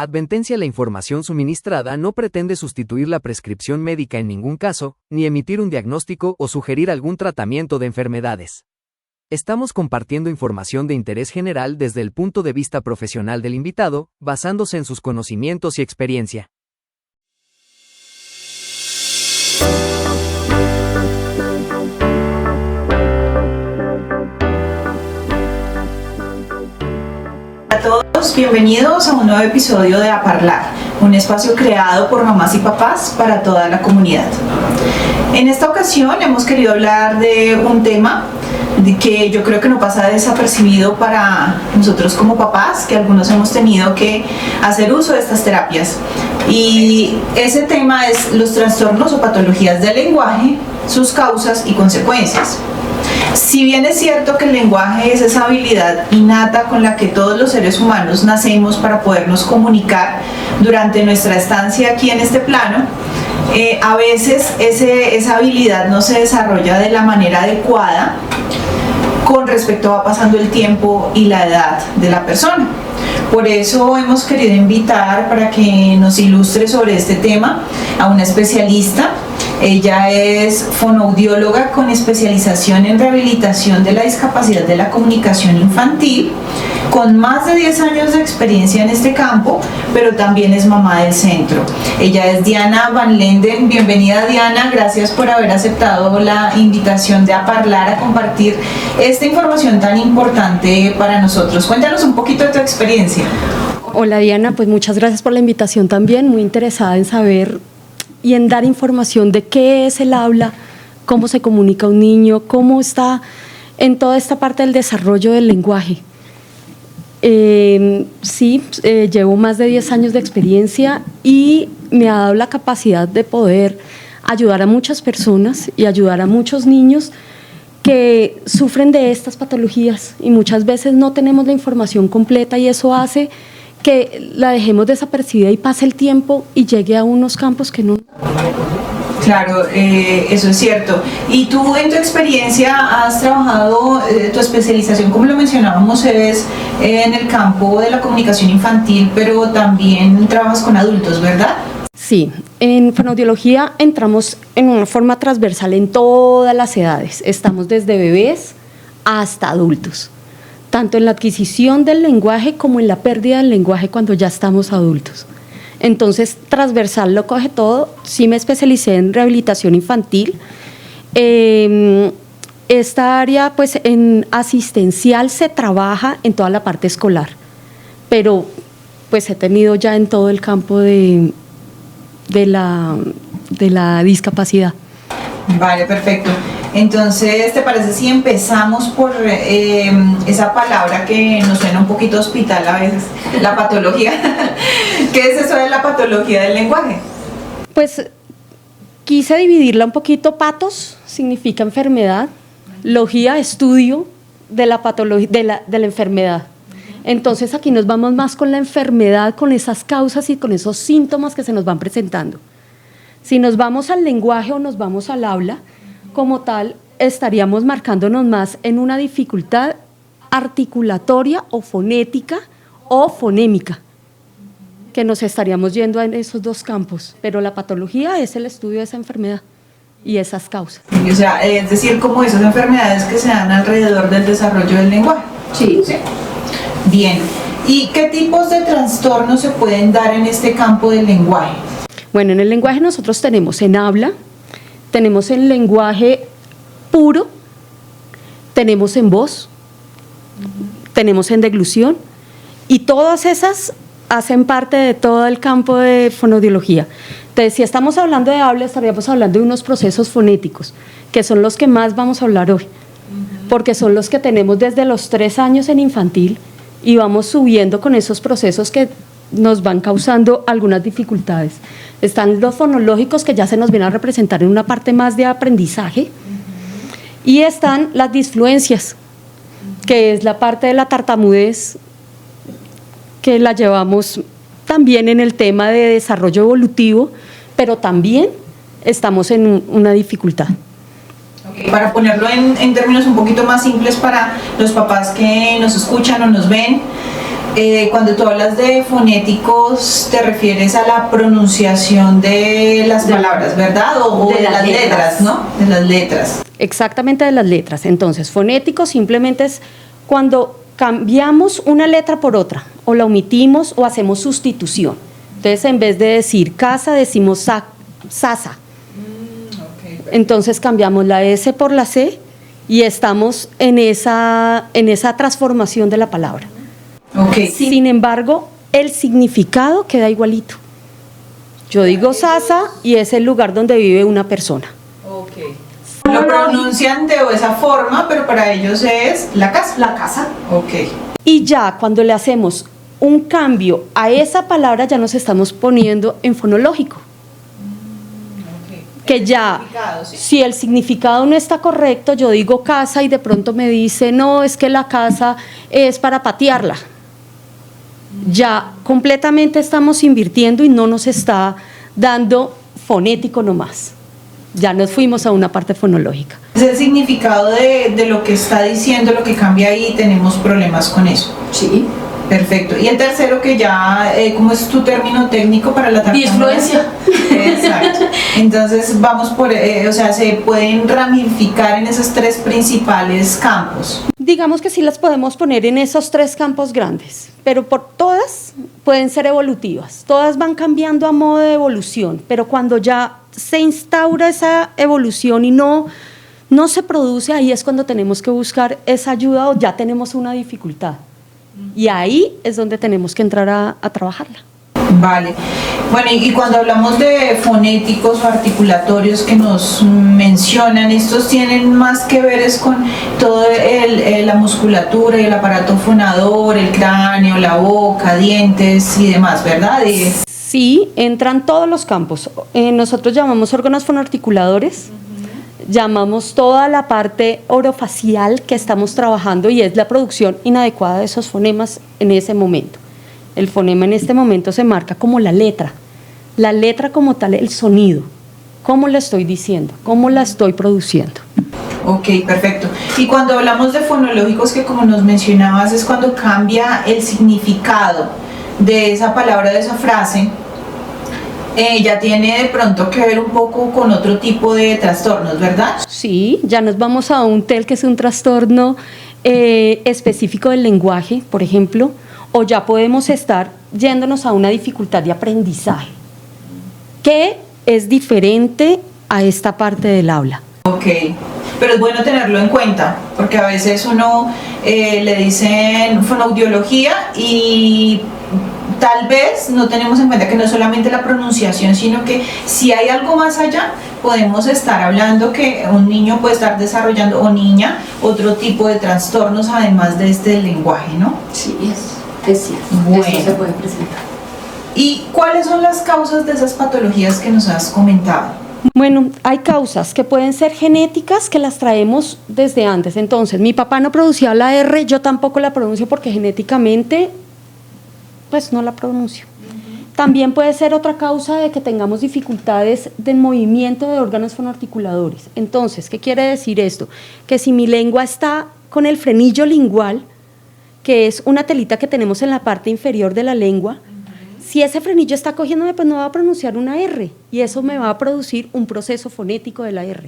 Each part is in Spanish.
Advertencia: la información suministrada no pretende sustituir la prescripción médica en ningún caso, ni emitir un diagnóstico o sugerir algún tratamiento de enfermedades. Estamos compartiendo información de interés general desde el punto de vista profesional del invitado, basándose en sus conocimientos y experiencia. A todos, bienvenidos a un nuevo episodio de A Parlar, un espacio creado por mamás y papás para toda la comunidad. En esta ocasión hemos querido hablar de un tema que yo creo que no pasa desapercibido para nosotros como papás, que algunos hemos tenido que hacer uso de estas terapias. Y ese tema es los trastornos o patologías del lenguaje, sus causas y consecuencias. Si bien es cierto que el lenguaje es esa habilidad innata con la que todos los seres humanos nacemos para podernos comunicar durante nuestra estancia aquí en este plano, a veces esa habilidad no se desarrolla de la manera adecuada con respecto a pasando el tiempo y la edad de la persona. Por eso hemos querido invitar para que nos ilustre sobre este tema a una especialista. Ella es fonoaudióloga con especialización en rehabilitación de la discapacidad de la comunicación infantil, con más de 10 años de experiencia en este campo, pero también es mamá del centro. Ella es Diana Van Lenden. Bienvenida, Diana, gracias por haber aceptado la invitación de A Parlar a compartir esta información tan importante para nosotros. Cuéntanos un poquito de tu experiencia. Hola, Diana, pues muchas gracias por la invitación también, muy interesada en saber y en dar información de qué es el habla, cómo se comunica un niño, cómo está en toda esta parte del desarrollo del lenguaje. Llevo más de 10 años de experiencia y me ha dado la capacidad de poder ayudar a muchas personas y ayudar a muchos niños que sufren de estas patologías y muchas veces no tenemos la información completa y eso hace que la dejemos desapercibida y pase el tiempo y llegue a unos campos que no. Claro, eso es cierto. Y tú en tu experiencia has trabajado, tu especialización, como lo mencionábamos, es en el campo de la comunicación infantil, pero también trabajas con adultos, ¿verdad? Sí, en fonoaudiología entramos en una forma transversal en todas las edades. Estamos desde bebés hasta adultos, tanto en la adquisición del lenguaje como en la pérdida del lenguaje cuando ya estamos adultos. Entonces, transversal lo coge todo. Sí me especialicé en rehabilitación infantil. Esta área, pues, en asistencial se trabaja en toda la parte escolar, pero pues he tenido ya en todo el campo de la discapacidad. Vale, perfecto. Entonces, ¿te parece si empezamos por esa palabra que nos suena un poquito hospital a veces, la patología? ¿Qué es eso de la patología del lenguaje? Pues quise dividirla un poquito. Patos significa enfermedad, logía, estudio de la patología, de la enfermedad. Entonces aquí nos vamos más con la enfermedad, con esas causas y con esos síntomas que se nos van presentando. Si nos vamos al lenguaje o nos vamos al habla, como tal, estaríamos marcándonos más en una dificultad articulatoria o fonética o fonémica, que nos estaríamos yendo en esos dos campos, pero la patología es el estudio de esa enfermedad y esas causas. O sea, es decir, como esas enfermedades que se dan alrededor del desarrollo del lenguaje. Sí. ¿Sí? Bien. ¿Y qué tipos de trastornos se pueden dar en este campo del lenguaje? Bueno, en el lenguaje nosotros tenemos en habla, tenemos en lenguaje puro, tenemos en voz, tenemos en deglución, y todas esas hacen parte de todo el campo de fonoaudiología. Entonces, si estamos hablando de habla, estaríamos hablando de unos procesos fonéticos, que son los que más vamos a hablar hoy, porque son los que tenemos desde los 3 años en infantil y vamos subiendo con esos procesos que nos van causando algunas dificultades. Están los fonológicos, que ya se nos vienen a representar en una parte más de aprendizaje, y están las disfluencias, que es la parte de la tartamudez, que la llevamos también en el tema de desarrollo evolutivo, pero también estamos en una dificultad. Okay. Para ponerlo en términos un poquito más simples para los papás que nos escuchan o nos ven, Cuando tú hablas de fonéticos, te refieres a la pronunciación de las palabras, ¿verdad? O de las letras, ¿no? De las letras. Exactamente, de las letras. Entonces, fonético simplemente es cuando cambiamos una letra por otra, o la omitimos o hacemos sustitución. Entonces, en vez de decir casa, decimos sasa. Entonces, cambiamos la S por la C y estamos en esa transformación de la palabra. Okay. Sin embargo, el significado queda igualito. Yo digo sasa y es el lugar donde vive una persona. Okay. Lo pronuncian de esa forma, pero para ellos es la casa. La casa. Okay. Y ya cuando le hacemos un cambio a esa palabra, ya nos estamos poniendo en fonológico. Okay. Que ya, ¿sí? si el significado no está correcto, yo digo casa y de pronto me dice, no, es que la casa es para patearla. Ya completamente estamos invirtiendo y no nos está dando fonético nomás. Ya nos fuimos a una parte fonológica. Es el significado de lo que está diciendo, lo que cambia ahí, tenemos problemas con eso. Sí. Perfecto. Y el tercero que ya, ¿cómo es tu término técnico para la tartamudez? Disfluencia. Exacto. Entonces vamos por, o sea, se pueden ramificar en esos tres principales campos. Digamos que sí las podemos poner en esos tres campos grandes, pero por todas pueden ser evolutivas. Todas van cambiando a modo de evolución, pero cuando ya se instaura esa evolución y no se produce, ahí es cuando tenemos que buscar esa ayuda o ya tenemos una dificultad. Y ahí es donde tenemos que entrar a trabajarla. Vale. Bueno, y cuando hablamos de fonéticos o articulatorios que nos mencionan, estos tienen más que ver es con toda la musculatura y el aparato fonador, el cráneo, la boca, dientes y demás, ¿verdad? Sí, entran todos los campos. Nosotros llamamos órganos fonoarticuladores. Llamamos toda la parte orofacial que estamos trabajando y es la producción inadecuada de esos fonemas en ese momento. El fonema en este momento se marca como la letra como tal, el sonido, cómo la estoy diciendo, cómo la estoy produciendo. Ok, perfecto. Y cuando hablamos de fonológicos, que como nos mencionabas, es cuando cambia el significado de esa palabra, de esa frase, ya tiene de pronto que ver un poco con otro tipo de trastornos, ¿verdad? Sí, ya nos vamos a un TEL, que es un trastorno específico del lenguaje, por ejemplo, o ya podemos estar yéndonos a una dificultad de aprendizaje, que es diferente a esta parte del habla. Ok, pero es bueno tenerlo en cuenta, porque a veces uno le dicen fonoaudiología y tal vez no tenemos en cuenta que no es solamente la pronunciación, sino que si hay algo más allá, podemos estar hablando que un niño puede estar desarrollando, o niña, otro tipo de trastornos además de este del lenguaje, ¿no? Sí, es cierto. Bueno. Eso se puede presentar. ¿Y cuáles son las causas de esas patologías que nos has comentado? Bueno, hay causas que pueden ser genéticas, que las traemos desde antes. Entonces, mi papá no producía la R, yo tampoco la pronuncio porque genéticamente pues no la pronuncio. También puede ser otra causa de que tengamos dificultades del movimiento de órganos fonoarticuladores. Entonces, ¿qué quiere decir esto? Que si mi lengua está con el frenillo lingual, que es una telita que tenemos en la parte inferior de la lengua, si ese frenillo está cogiéndome, pues no va a pronunciar una R, y eso me va a producir un proceso fonético de la R.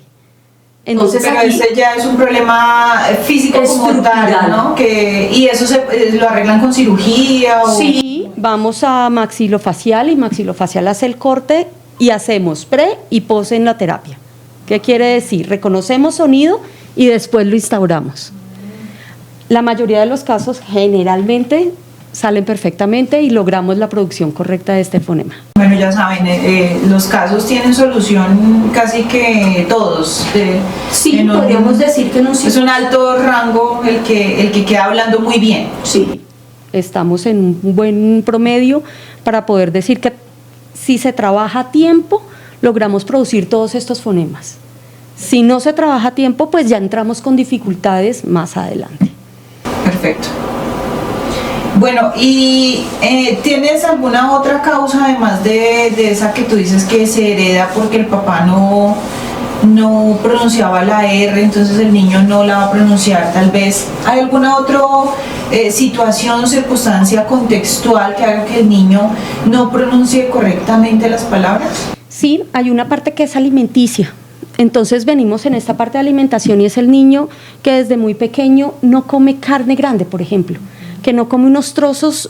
Entonces, pero ese ya es un problema físico como tal, ¿no? ¿Y eso lo arreglan con cirugía? ¿O? Sí, vamos a maxilofacial y maxilofacial hace el corte y hacemos pre y post en la terapia. ¿Qué quiere decir? Reconocemos sonido y después lo instauramos. La mayoría de los casos generalmente salen perfectamente y logramos la producción correcta de este fonema. Bueno, ya saben, los casos tienen solución casi que todos. Sí, podríamos decir que no. Es un alto rango el que queda hablando muy bien. Sí, estamos en un buen promedio para poder decir que si se trabaja a tiempo, logramos producir todos estos fonemas. Si no se trabaja a tiempo, pues ya entramos con dificultades más adelante. Perfecto. Bueno, ¿y tienes alguna otra causa además de esa que tú dices que se hereda porque el papá no no pronunciaba la R, entonces el niño no la va a pronunciar tal vez. ¿Hay alguna otra situación, circunstancia contextual que haga que el niño no pronuncie correctamente las palabras? Sí, hay una parte que es alimenticia. Entonces venimos en esta parte de alimentación y es el niño que desde muy pequeño no come carne grande, por ejemplo, que no come unos trozos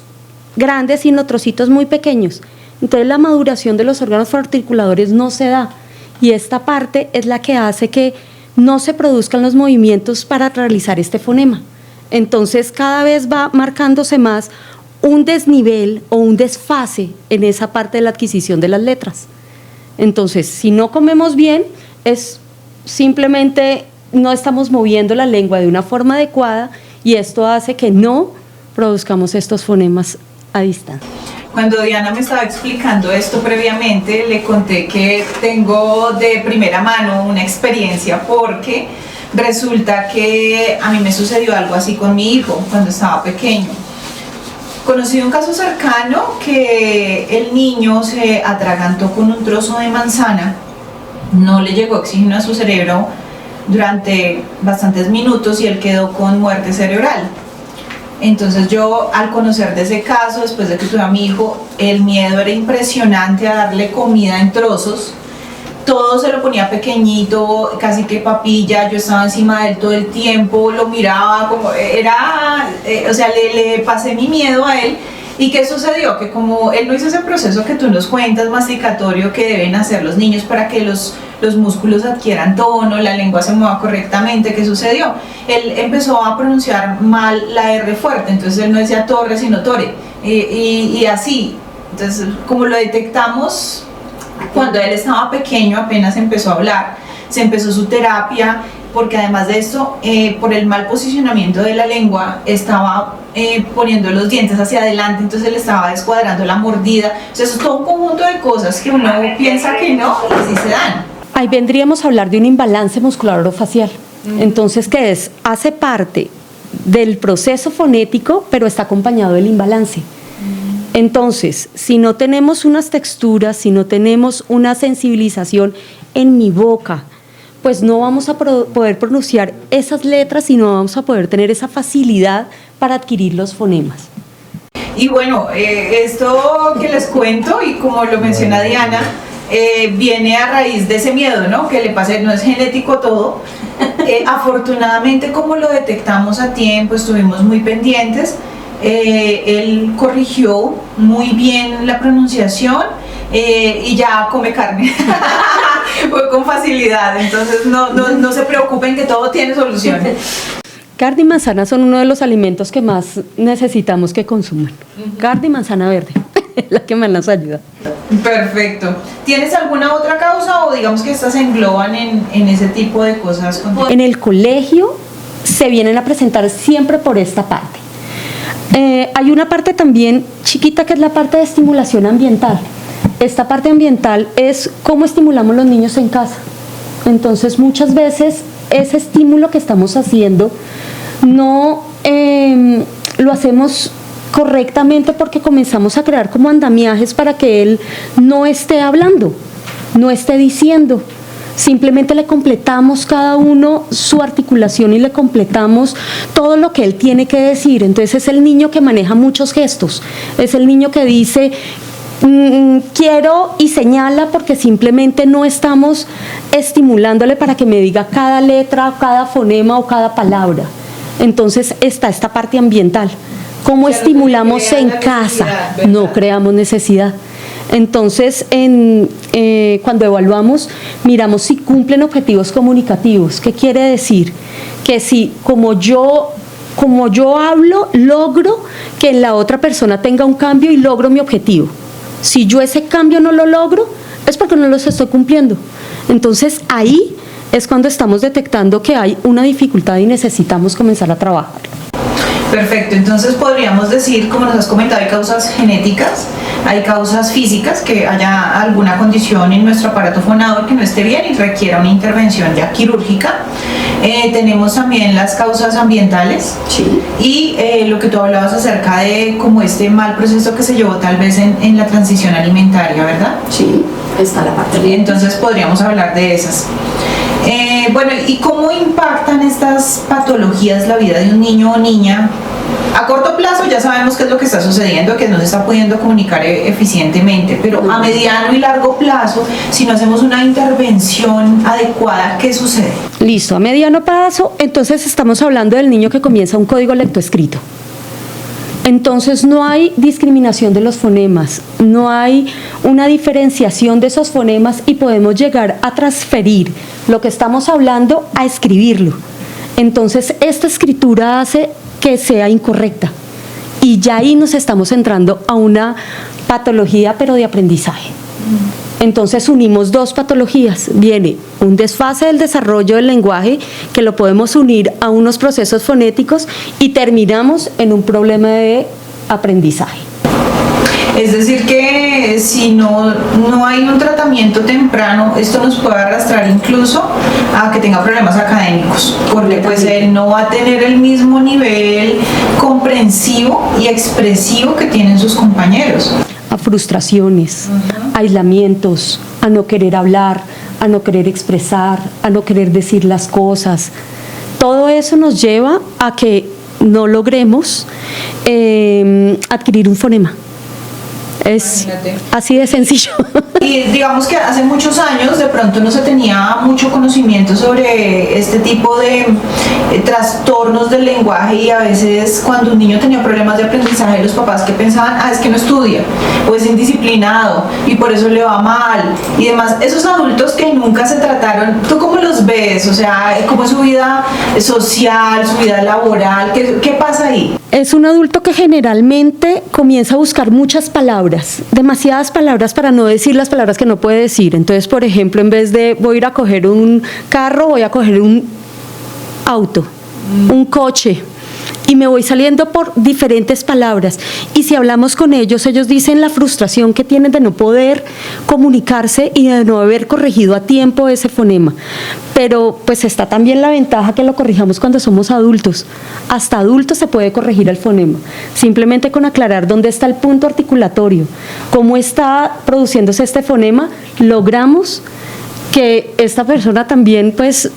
grandes sino trocitos muy pequeños. Entonces la maduración de los órganos articuladores no se da y esta parte es la que hace que no se produzcan los movimientos para realizar este fonema. Entonces cada vez va marcándose más un desnivel o un desfase en esa parte de la adquisición de las letras. Entonces, si no comemos bien, es simplemente no estamos moviendo la lengua de una forma adecuada y esto hace que no produzcamos estos fonemas a distancia. Cuando Diana me estaba explicando esto previamente, le conté que tengo de primera mano una experiencia porque resulta que a mí me sucedió algo así con mi hijo cuando estaba pequeño. Conocí un caso cercano que el niño se atragantó con un trozo de manzana, no le llegó oxígeno a su cerebro durante bastantes minutos y él quedó con muerte cerebral. Entonces yo, al conocer de ese caso, después de que tuve a mi hijo, el miedo era impresionante a darle comida en trozos. Todo se lo ponía pequeñito, casi que papilla, yo estaba encima de él todo el tiempo, lo miraba, como era, o sea, le pasé mi miedo a él. ¿Y qué sucedió? Que como él no hizo ese proceso que tú nos cuentas, masticatorio, que deben hacer los niños para que los músculos adquieran tono, la lengua se mueva correctamente, ¿qué sucedió? Él empezó a pronunciar mal la R fuerte, entonces él no decía torre, sino tore, y así. Entonces, como lo detectamos cuando él estaba pequeño, apenas empezó a hablar, se empezó su terapia, porque además de esto, por el mal posicionamiento de la lengua, estaba poniendo los dientes hacia adelante, entonces le estaba descuadrando la mordida. O sea, eso es todo un conjunto de cosas que uno piensa que no, y sí se dan. Ahí vendríamos a hablar de un imbalance muscular orofacial. Entonces, ¿qué es? Hace parte del proceso fonético, pero está acompañado del imbalance. Entonces, si no tenemos unas texturas, si no tenemos una sensibilización en mi boca, pues no vamos a poder pronunciar esas letras y no vamos a poder tener esa facilidad para adquirir los fonemas. Y bueno, esto que les cuento, y como lo menciona Diana, viene a raíz de ese miedo, ¿no? Que le pase, no es genético todo. Afortunadamente, como lo detectamos a tiempo, estuvimos muy pendientes. Él corrigió muy bien la pronunciación y ya come carne. Fue con facilidad, entonces no se preocupen que todo tiene solución. Carne y manzana son uno de los alimentos que más necesitamos que consuman. Carne y manzana verde, la que más nos ayuda. Perfecto. ¿Tienes alguna otra causa o digamos que estas se engloban en ese tipo de cosas? En el colegio se vienen a presentar siempre por esta parte. Hay una parte también chiquita que es la parte de estimulación ambiental. Esta parte ambiental es cómo estimulamos los niños en casa. Entonces muchas veces ese estímulo que estamos haciendo no lo hacemos correctamente porque comenzamos a crear como andamiajes para que él no esté hablando, no esté diciendo. Simplemente le completamos cada uno su articulación y le completamos todo lo que él tiene que decir. Entonces es el niño que maneja muchos gestos, es el niño que dice quiero y señala porque simplemente no estamos estimulándole para que me diga cada letra, cada fonema o cada palabra. Entonces está esta parte ambiental. ¿Cómo estimulamos en casa? No creamos necesidad. Entonces, cuando evaluamos, miramos si cumplen objetivos comunicativos. ¿Qué quiere decir? Que si como yo hablo, logro que en la otra persona tenga un cambio y logro mi objetivo. Si yo ese cambio no lo logro, es porque no los estoy cumpliendo. Entonces, ahí es cuando estamos detectando que hay una dificultad y necesitamos comenzar a trabajar. Perfecto, entonces podríamos decir, como nos has comentado, hay causas genéticas, hay causas físicas, que haya alguna condición en nuestro aparato fonador que no esté bien y requiera una intervención ya quirúrgica. Tenemos también las causas ambientales, sí. Y lo que tú hablabas acerca de como este mal proceso que se llevó tal vez en la transición alimentaria, ¿verdad? Sí, está la parte. Entonces podríamos hablar de esas. Bueno, ¿y cómo impactan estas patologías la vida de un niño o niña? A corto plazo ya sabemos qué es lo que está sucediendo, que no se está pudiendo comunicar eficientemente, pero a mediano y largo plazo, si no hacemos una intervención adecuada, ¿qué sucede? Listo, a mediano plazo, entonces estamos hablando del niño que comienza un código lectoescrito. Entonces no hay discriminación de los fonemas, no hay una diferenciación de esos fonemas y podemos llegar a transferir lo que estamos hablando a escribirlo. Entonces esta escritura hace que sea incorrecta y ya ahí nos estamos entrando a una patología pero de aprendizaje. Entonces unimos dos patologías, viene un desfase del desarrollo del lenguaje que lo podemos unir a unos procesos fonéticos y terminamos en un problema de aprendizaje. Es decir que si no hay un tratamiento temprano, esto nos puede arrastrar incluso a que tenga problemas académicos, porque pues él no va a tener el mismo nivel comprensivo y expresivo que tienen sus compañeros. A frustraciones, aislamientos, a no querer hablar, a no querer expresar, a no querer decir las cosas. Todo eso nos lleva a que no logremos adquirir un fonema. Es así de sencillo. Y digamos que hace muchos años de pronto no se tenía mucho conocimiento sobre este tipo de trastornos del lenguaje y a veces cuando un niño tenía problemas de aprendizaje los papás que pensaban, es que no estudia o es indisciplinado y por eso le va mal y demás. Esos adultos que nunca se trataron, ¿tú cómo los ves? O sea, ¿cómo es su vida social, su vida laboral? ¿Qué pasa ahí? Es un adulto que generalmente comienza a buscar muchas palabras, demasiadas palabras para no decir las palabras que no puede decir. Entonces, por ejemplo, en vez de voy a ir a coger un carro, voy a coger un auto, un coche, y me voy saliendo por diferentes palabras. Y si hablamos con ellos, ellos dicen la frustración que tienen de no poder comunicarse y de no haber corregido a tiempo ese fonema. Pero pues está también la ventaja que lo corrijamos cuando somos adultos. Hasta adultos se puede corregir el fonema, simplemente con aclarar dónde está el punto articulatorio, cómo está produciéndose este fonema, logramos que esta persona también pues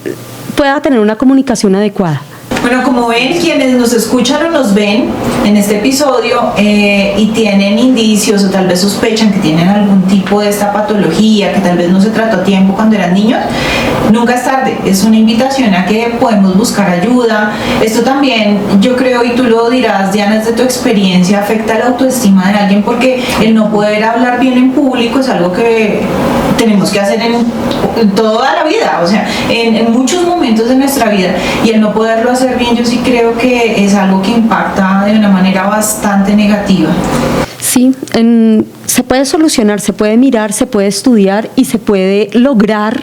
pueda tener una comunicación adecuada. Bueno, como ven, quienes nos escuchan o nos ven en este episodio y tienen indicios o tal vez sospechan que tienen algún tipo de esta patología, que tal vez no se trató a tiempo cuando eran niños, nunca es tarde. Es una invitación a que podemos buscar ayuda. Esto también, yo creo, y tú lo dirás, Diana, desde tu experiencia, afecta la autoestima de alguien porque el no poder hablar bien en público es algo que tenemos que hacer en toda la vida, o sea, en muchos momentos de nuestra vida, y el no poderlo hacer bien, yo sí creo que es algo que impacta de una manera bastante negativa. Sí, se puede solucionar, se puede mirar, se puede estudiar y se puede lograr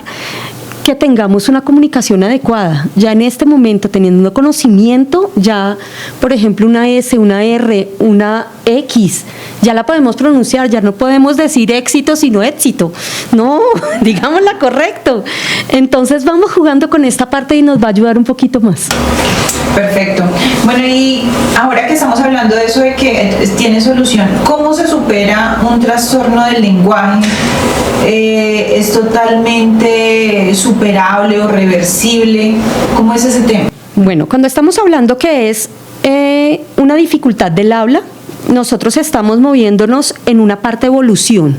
que tengamos una comunicación adecuada. Ya en este momento, teniendo conocimiento, ya, por ejemplo, una S, una R, una X, ya la podemos pronunciar, ya no podemos decir éxito sino éxito. No, digámosla correcto. Entonces vamos jugando con esta parte y nos va a ayudar un poquito más. Perfecto. Bueno, y ahora que estamos hablando de eso de que tiene solución, ¿cómo se supera un trastorno del lenguaje? ¿Es totalmente superable o reversible? ¿Cómo es ese tema? Bueno, cuando estamos hablando que es una dificultad del habla, nosotros estamos moviéndonos en una parte de evolución.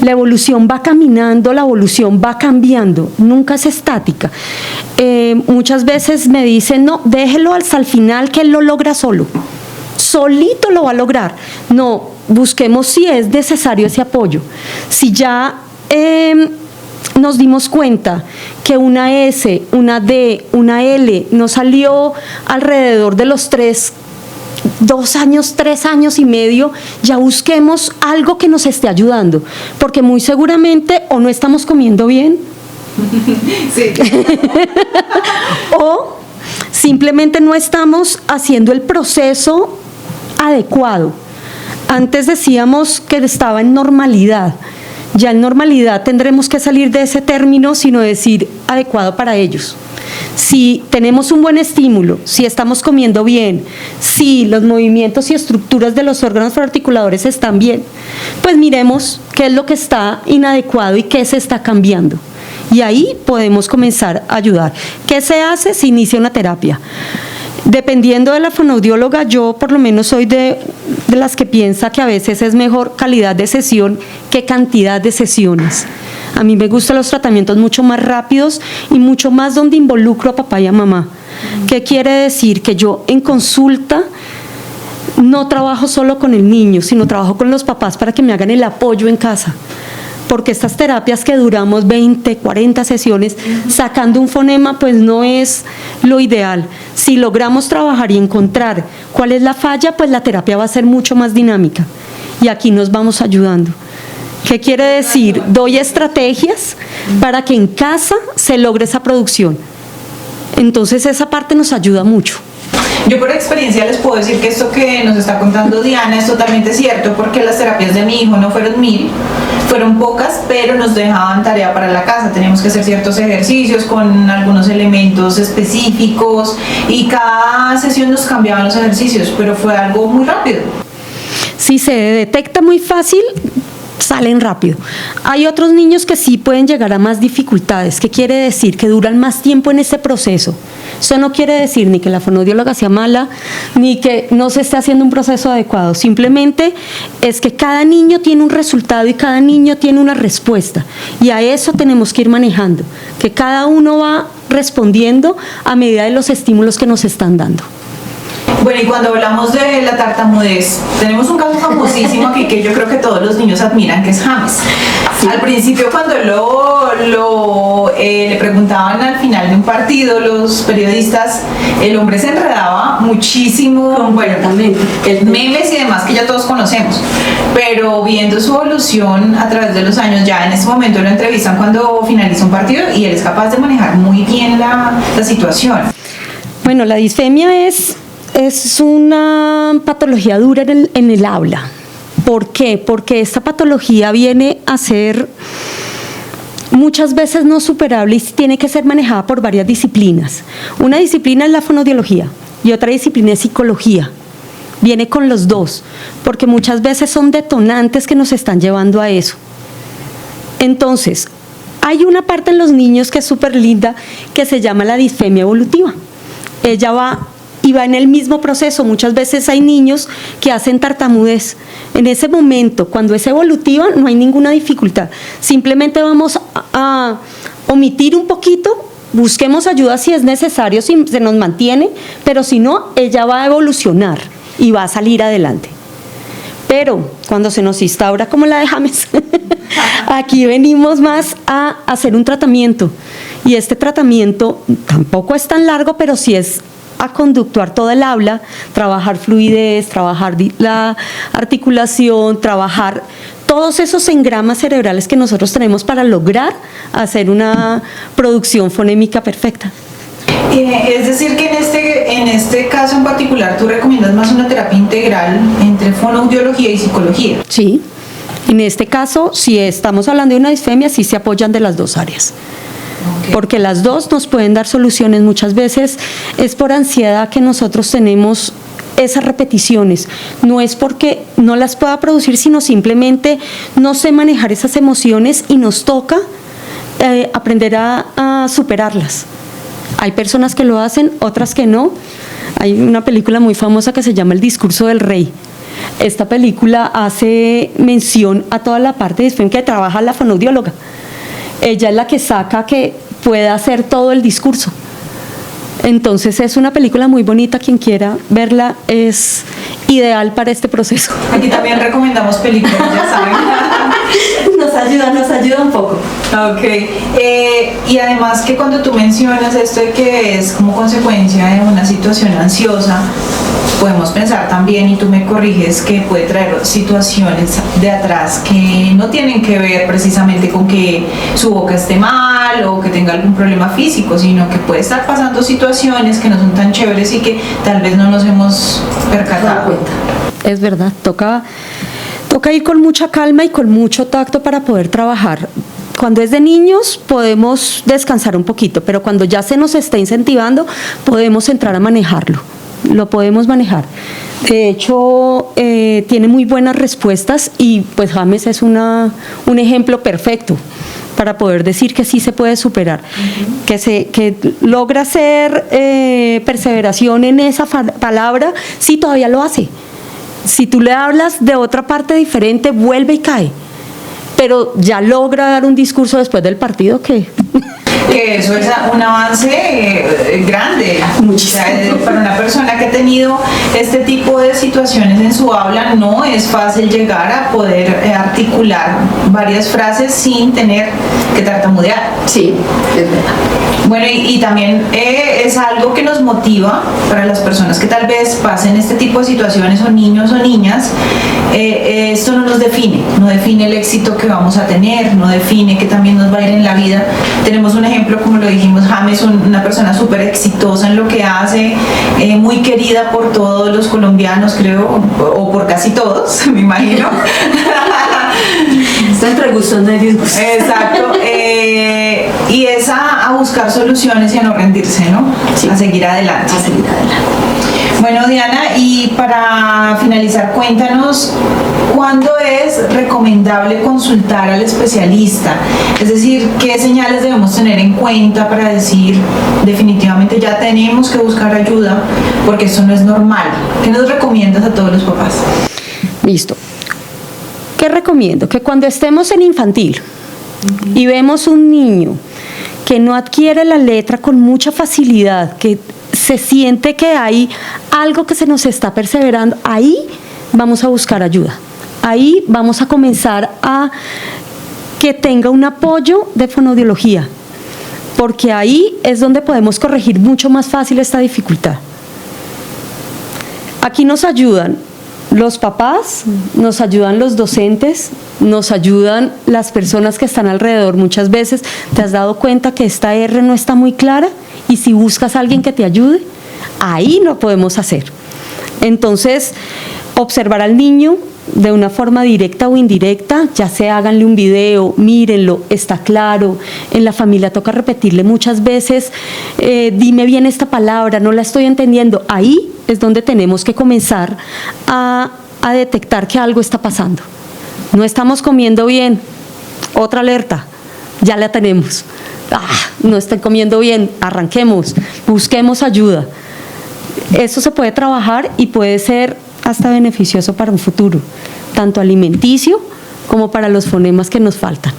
La evolución va caminando, la evolución va cambiando, nunca es estática. Muchas veces me dicen, no, déjelo hasta el final que él lo logra solo. Solito lo va a lograr. No, busquemos si es necesario ese apoyo. Si ya nos dimos cuenta que una S, una D, una L no salió alrededor de los 2 años, 3 años y medio, ya busquemos algo que nos esté ayudando, porque muy seguramente o no estamos comiendo bien, sí. o simplemente no estamos haciendo el proceso adecuado. Antes decíamos que estaba en normalidad. Ya en normalidad tendremos que salir de ese término, sino decir adecuado para ellos. Si tenemos un buen estímulo, si estamos comiendo bien, si los movimientos y estructuras de los órganos articuladores están bien, pues miremos qué es lo que está inadecuado y qué se está cambiando. y ahí podemos comenzar a ayudar. ¿Qué se hace? Se inicia una terapia. Dependiendo de la fonoaudióloga, yo por lo menos soy de las que piensa que a veces es mejor calidad de sesión que cantidad de sesiones. A mí me gustan los tratamientos mucho más rápidos y mucho más donde involucro a papá y a mamá. ¿Qué quiere decir? Que yo en consulta no trabajo solo con el niño, sino trabajo con los papás para que me hagan el apoyo en casa. Porque estas terapias que duramos 20, 40 sesiones, sacando un fonema, pues no es lo ideal. Si logramos trabajar y encontrar cuál es la falla, pues la terapia va a ser mucho más dinámica. Y aquí nos vamos ayudando. ¿Qué quiere decir? Doy estrategias para que en casa se logre esa producción. Entonces esa parte nos ayuda mucho. Yo por experiencia les puedo decir que esto que nos está contando Diana es totalmente cierto, porque las terapias de mi hijo no fueron 1000, fueron pocas, pero nos dejaban tarea para la casa. Teníamos que hacer ciertos ejercicios con algunos elementos específicos y cada sesión nos cambiaban los ejercicios, pero fue algo muy rápido. Si se detecta muy fácil, salen rápido. Hay otros niños que sí pueden llegar a más dificultades. ¿Qué quiere decir? Que duran más tiempo en ese proceso. Eso no quiere decir ni que la fonoaudióloga sea mala, ni que no se esté haciendo un proceso adecuado. Simplemente es que cada niño tiene un resultado y cada niño tiene una respuesta. Y a eso tenemos que ir manejando. Que cada uno va respondiendo a medida de los estímulos que nos están dando. Bueno, y cuando hablamos de la tartamudez, tenemos un caso famosísimo aquí que yo creo que todos los niños admiran, que es James. Sí. Al principio, cuando le preguntaban al final de un partido los periodistas, el hombre se enredaba muchísimo, bueno, memes y demás que ya todos conocemos, pero viendo su evolución a través de los años, ya en este momento lo entrevistan cuando finaliza un partido y él es capaz de manejar muy bien la situación. Bueno, la disfemia es una patología dura en el habla. ¿Por qué? Porque esta patología viene a ser muchas veces no superable y tiene que ser manejada por varias disciplinas. Una disciplina es la fonoaudiología y otra disciplina es psicología. Viene con los dos, porque muchas veces son detonantes que nos están llevando a eso. Entonces, hay una parte en los niños que es súper linda, que se llama la disfemia evolutiva. Ella va en el mismo proceso. Muchas veces hay niños que hacen tartamudez. En ese momento, cuando es evolutiva, no hay ninguna dificultad. Simplemente vamos a omitir un poquito, busquemos ayuda si es necesario, si se nos mantiene, pero si no, ella va a evolucionar y va a salir adelante. Pero cuando se nos instaura como la de James, aquí venimos más a hacer un tratamiento. Y este tratamiento tampoco es tan largo, pero sí es a conductuar todo el habla, trabajar fluidez, trabajar la articulación, trabajar todos esos engramas cerebrales que nosotros tenemos para lograr hacer una producción fonémica perfecta. Es decir que en este caso en particular tú recomiendas más una terapia integral entre fonoaudiología y psicología. Sí, en este caso, si estamos hablando de una disfemia, sí se apoyan de las dos áreas. Okay. Porque las dos nos pueden dar soluciones. Muchas veces es por ansiedad que nosotros tenemos esas repeticiones. No es porque no las pueda producir, sino simplemente no sé manejar esas emociones y nos toca aprender a superarlas. Hay personas que lo hacen, otras que no. Hay una película muy famosa que se llama El discurso del rey. Esta película hace mención a toda la parte de disfemia que trabaja la fonoaudióloga. Ella es la que saca que pueda hacer todo el discurso. Entonces es una película muy bonita, quien quiera verla es ideal para este proceso. Aquí también recomendamos películas, ya saben. Nos ayuda un poco. Ok, y además que cuando tú mencionas esto de que es como consecuencia de una situación ansiosa, podemos pensar también, y tú me corriges, que puede traer situaciones de atrás que no tienen que ver precisamente con que su boca esté mal o que tenga algún problema físico, sino que puede estar pasando situaciones que no son tan chéveres y que tal vez no nos hemos percatado. Es verdad, toca ir con mucha calma y con mucho tacto para poder trabajar. Cuando es de niños podemos descansar un poquito, pero cuando ya se nos está incentivando podemos entrar a manejarlo lo podemos manejar. De hecho, tiene muy buenas respuestas y pues James es un ejemplo perfecto para poder decir que sí se puede superar, que logra hacer perseveración en esa palabra, sí todavía lo hace. Si tú le hablas de otra parte diferente, vuelve y cae, pero ya logra dar un discurso después del partido que eso es un avance grande. O sea, para una persona que ha tenido este tipo de situaciones en su habla, no es fácil llegar a poder articular varias frases sin tener que tartamudear. Sí, es verdad. Bueno, y también es algo que nos motiva para las personas que tal vez pasen este tipo de situaciones, o niños o niñas. Esto no nos define, no define el éxito que vamos a tener, no define que también nos va a ir en la vida. Tenemos un ejemplo, como lo dijimos, James, una persona súper exitosa en lo que hace, muy querida por todos los colombianos, creo, o por casi todos, me imagino. Está entre gustando y disgustando. Exacto. Y es a buscar soluciones y a no rendirse, ¿no? Sí. A seguir adelante. A seguir adelante. Bueno, Diana, y para finalizar, cuéntanos, ¿cuándo es recomendable consultar al especialista? Es decir, ¿qué señales debemos tener en cuenta para decir definitivamente ya tenemos que buscar ayuda porque eso no es normal? ¿Qué nos recomiendas a todos los papás? Listo. ¿Qué recomiendo? Que cuando estemos en infantil y vemos un niño que no adquiere la letra con mucha facilidad, que se siente que hay algo que se nos está perseverando, ahí vamos a buscar ayuda. Ahí vamos a comenzar a que tenga un apoyo de fonoaudiología, porque ahí es donde podemos corregir mucho más fácil esta dificultad. Aquí nos ayudan los papás, nos ayudan los docentes, nos ayudan las personas que están alrededor. Muchas veces te has dado cuenta que esta R no está muy clara y si buscas a alguien que te ayude, ahí lo podemos hacer. Entonces, observar al niño de una forma directa o indirecta, ya sea háganle un video, mírenlo, está claro. En la familia toca repetirle muchas veces, dime bien esta palabra, no la estoy entendiendo. Ahí es donde tenemos que comenzar a detectar que algo está pasando. No estamos comiendo bien, otra alerta, ya la tenemos. No estoy comiendo bien, arranquemos, busquemos ayuda. Eso se puede trabajar y puede ser hasta beneficioso para un futuro, tanto alimenticio como para los fonemas que nos faltan.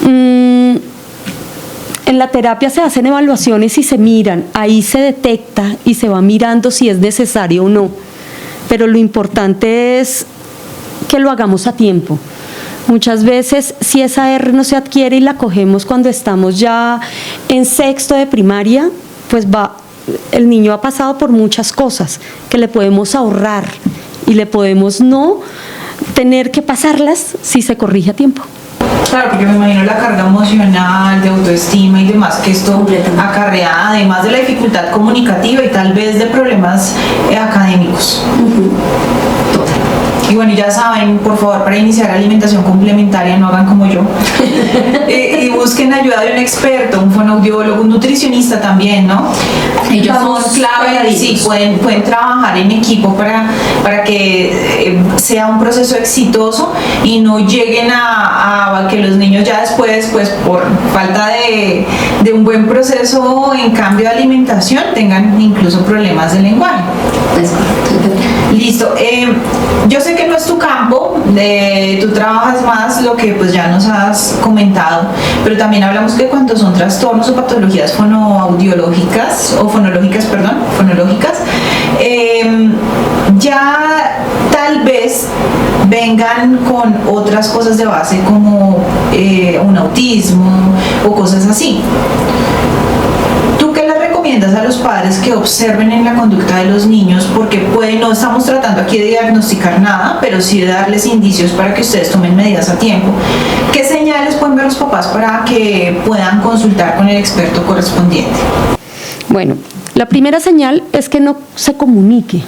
En la terapia se hacen evaluaciones y se miran, ahí se detecta y se va mirando si es necesario o no, pero lo importante es que lo hagamos a tiempo. Muchas veces si esa R no se adquiere y la cogemos cuando estamos ya en sexto de primaria, pues el niño ha pasado por muchas cosas que le podemos ahorrar y le podemos no tener que pasarlas si se corrige a tiempo. Claro, porque me imagino la carga emocional, de autoestima y demás que esto acarrea, además de la dificultad comunicativa y tal vez de problemas académicos. Y bueno, ya saben, por favor, para iniciar alimentación complementaria no hagan como yo. Y busquen ayuda de un experto, un fonoaudiólogo, un nutricionista también, ¿no? Ellos son clave, sí, pueden trabajar en equipo para que sea un proceso exitoso y no lleguen a que los niños ya después, pues por falta de un buen proceso en cambio de alimentación, tengan incluso problemas de lenguaje. Listo. Yo sé que no es tu campo, tú trabajas más lo que pues ya nos has comentado, pero también hablamos que cuando son trastornos o patologías fonológicas, ya tal vez vengan con otras cosas de base como un autismo o cosas así. ¿Recomiendas a los padres que observen en la conducta de los niños? Porque no estamos tratando aquí de diagnosticar nada, pero sí de darles indicios para que ustedes tomen medidas a tiempo. ¿Qué señales pueden ver los papás para que puedan consultar con el experto correspondiente? Bueno, la primera señal es que no se comunique,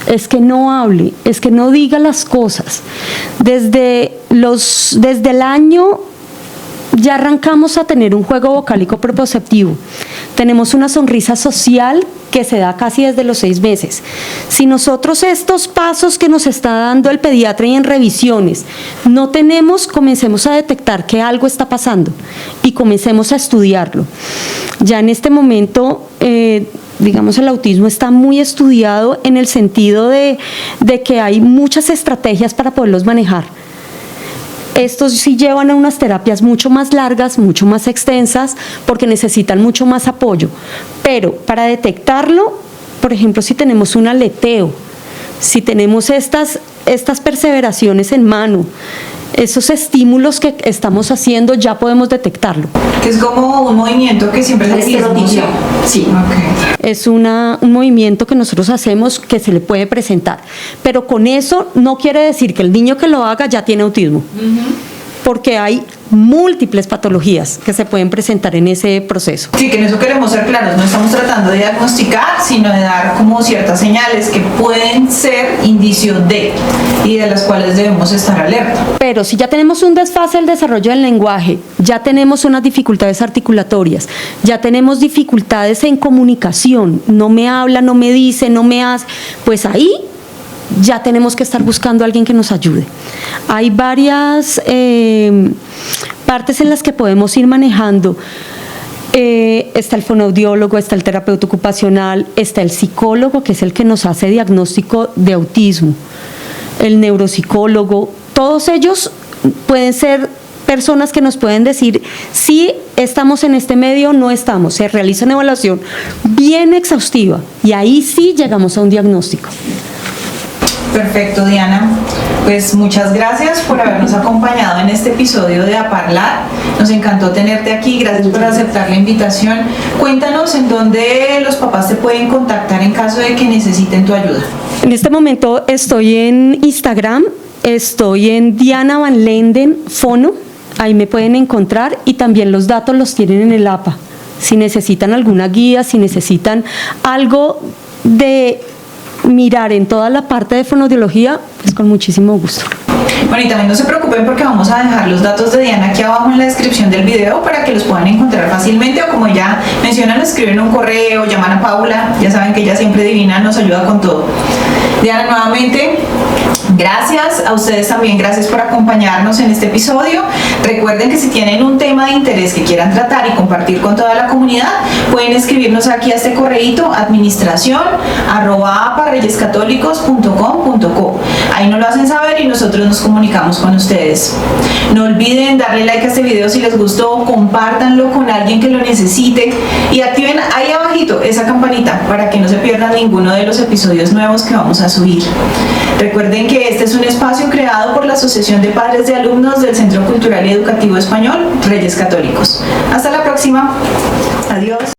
es que no hable, es que no diga las cosas. Desde el año ya arrancamos a tener un juego vocálico proprioceptivo. Tenemos una sonrisa social que se da casi desde los 6 meses. Si nosotros estos pasos que nos está dando el pediatra y en revisiones no tenemos, comencemos a detectar que algo está pasando y comencemos a estudiarlo. Ya en este momento, digamos, el autismo está muy estudiado en el sentido de que hay muchas estrategias para poderlos manejar. Estos sí llevan a unas terapias mucho más largas, mucho más extensas, porque necesitan mucho más apoyo. Pero para detectarlo, por ejemplo, si tenemos un aleteo, si tenemos estas perseveraciones en mano, esos estímulos que estamos haciendo, ya podemos detectarlo. Que es como un movimiento que siempre se dice. Sí. Okay. Es un movimiento que nosotros hacemos que se le puede presentar. Pero con eso no quiere decir que el niño que lo haga ya tiene autismo. Porque hay múltiples patologías que se pueden presentar en ese proceso. Sí, que en eso queremos ser claros, no estamos tratando de diagnosticar, sino de dar como ciertas señales que pueden ser indicio de y de las cuales debemos estar alerta. Pero si ya tenemos un desfase del desarrollo del lenguaje, ya tenemos unas dificultades articulatorias, ya tenemos dificultades en comunicación, no me habla, no me dice, no me hace, pues ahí ya tenemos que estar buscando a alguien que nos ayude. Hay varias partes en las que podemos ir manejando. Está el fonoaudiólogo, está el terapeuta ocupacional, está el psicólogo, que es el que nos hace diagnóstico de autismo, el neuropsicólogo. Todos ellos pueden ser personas que nos pueden decir si estamos en este medio o no estamos. Se realiza una evaluación bien exhaustiva y ahí sí llegamos a un diagnóstico. Perfecto, Diana. Pues muchas gracias por habernos acompañado en este episodio de A Parlar. Nos encantó tenerte aquí, gracias por aceptar la invitación. Cuéntanos en dónde los papás te pueden contactar en caso de que necesiten tu ayuda. En este momento estoy en Instagram, estoy en Diana Van Lenden Fono, ahí me pueden encontrar y también los datos los tienen en el APA. Si necesitan alguna guía, si necesitan algo de mirar en toda la parte de fonoaudiología, pues con muchísimo gusto. Bueno, y también no se preocupen porque vamos a dejar los datos de Diana aquí abajo en la descripción del video para que los puedan encontrar fácilmente, o como ya mencionan, escriben un correo, llaman a Paula, ya saben que ella siempre divina, nos ayuda con todo. Diana, nuevamente, gracias. A ustedes también, gracias por acompañarnos en este episodio. Recuerden que si tienen un tema de interés que quieran tratar y compartir con toda la comunidad, pueden escribirnos aquí a este correíto, administración@aparreyescatólicos.com.co. Ahí nos lo hacen saber y nosotros nos comunicamos con ustedes. No olviden darle like a este video si les gustó, compártanlo con alguien que lo necesite y activen ahí abajito esa campanita para que no se pierdan ninguno de los episodios nuevos que vamos a subir. Recuerden que este es un espacio creado por la Asociación de Padres de Alumnos del Centro Cultural y Educativo Español Reyes Católicos. Hasta la próxima. Adiós.